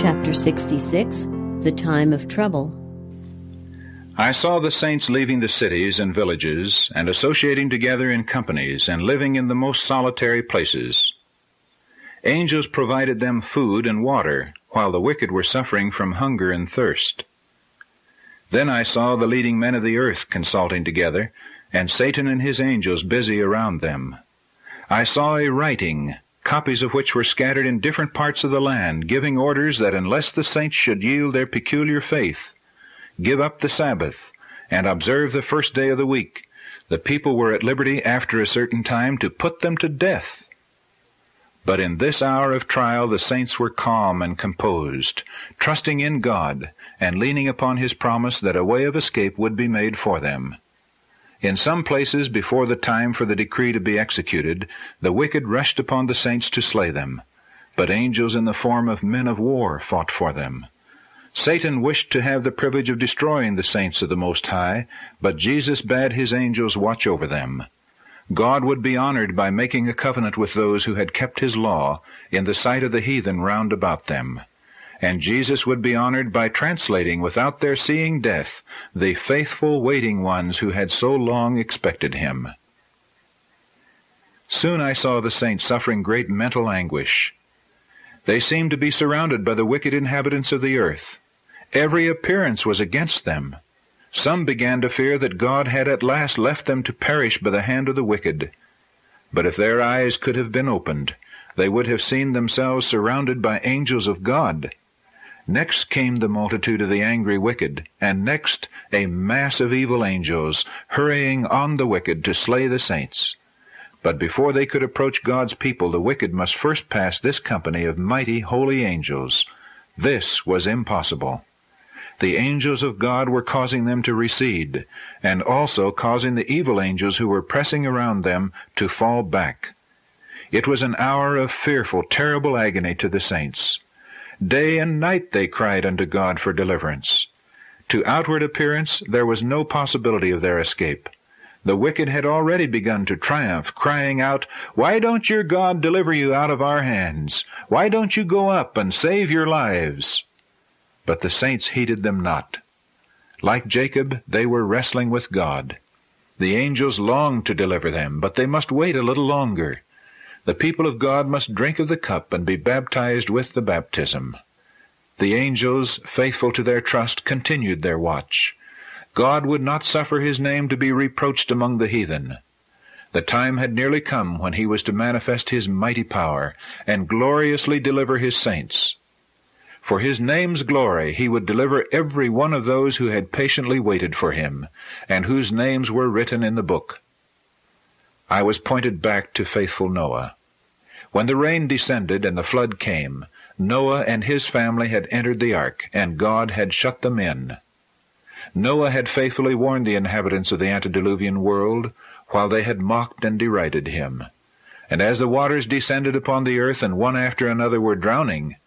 Chapter 66, The Time of Trouble. I saw the saints leaving the cities and villages, and associating together in companies, and living in the most solitary places. Angels provided them food and water, while the wicked were suffering from hunger and thirst. Then I saw the leading men of the earth consulting together, and Satan and his angels busy around them. I saw a writing, copies of which were scattered in different parts of the land, giving orders that unless the saints should yield their peculiar faith, give up the Sabbath, and observe the first day of the week, the people were at liberty after a certain time to put them to death. But in this hour of trial the saints were calm and composed, trusting in God, and leaning upon His promise that a way of escape would be made for them. In some places, before the time for the decree to be executed, the wicked rushed upon the saints to slay them, but angels in the form of men of war fought for them. Satan wished to have the privilege of destroying the saints of the Most High, but Jesus bade His angels watch over them. God would be honored by making a covenant with those who had kept His law in the sight of the heathen round about them. And Jesus would be honored by translating without their seeing death the faithful waiting ones who had so long expected Him. Soon I saw the saints suffering great mental anguish. They seemed to be surrounded by the wicked inhabitants of the earth. Every appearance was against them. Some began to fear that God had at last left them to perish by the hand of the wicked. But if their eyes could have been opened, they would have seen themselves surrounded by angels of God. Next came the multitude of the angry wicked, and next a mass of evil angels, hurrying on the wicked to slay the saints. But before they could approach God's people, the wicked must first pass this company of mighty holy angels. This was impossible. The angels of God were causing them to recede, and also causing the evil angels who were pressing around them to fall back. It was an hour of fearful, terrible agony to the saints. Day and night they cried unto God for deliverance. To outward appearance there was no possibility of their escape. The wicked had already begun to triumph, crying out, "Why don't your God deliver you out of our hands? Why don't you go up and save your lives?" But the saints heeded them not. Like Jacob, they were wrestling with God. The angels longed to deliver them, but they must wait a little longer. The people of God must drink of the cup and be baptized with the baptism. The angels, faithful to their trust, continued their watch. God would not suffer His name to be reproached among the heathen. The time had nearly come when He was to manifest His mighty power and gloriously deliver His saints. For His name's glory He would deliver every one of those who had patiently waited for Him, and whose names were written in the book. I was pointed back to faithful Noah. When the rain descended and the flood came, Noah and his family had entered the ark, and God had shut them in. Noah had faithfully warned the inhabitants of the antediluvian world, while they had mocked and derided him. And as the waters descended upon the earth, and one after another were drowning,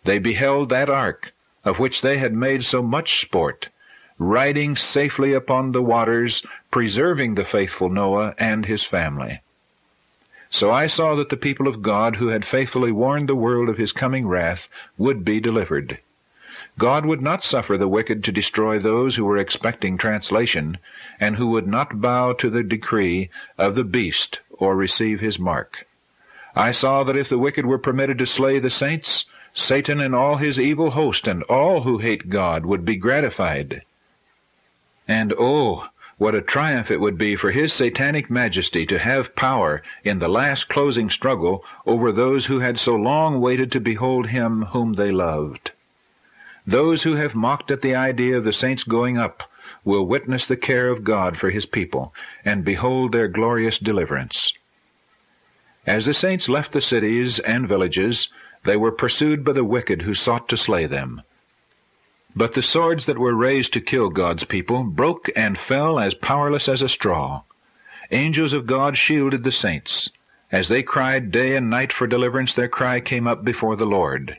they beheld that ark, of which they had made so much sport, riding safely upon the waters, preserving the faithful Noah and his family. So I saw that the people of God, who had faithfully warned the world of His coming wrath, would be delivered. God would not suffer the wicked to destroy those who were expecting translation, and who would not bow to the decree of the beast or receive his mark. I saw that if the wicked were permitted to slay the saints, Satan and all his evil host and all who hate God would be gratified. And oh, what a triumph it would be for His satanic majesty to have power in the last closing struggle over those who had so long waited to behold Him whom they loved. Those who have mocked at the idea of the saints going up will witness the care of God for His people, and behold their glorious deliverance. As the saints left the cities and villages, they were pursued by the wicked who sought to slay them. But the swords that were raised to kill God's people broke and fell as powerless as a straw. Angels of God shielded the saints. As they cried day and night for deliverance, their cry came up before the Lord.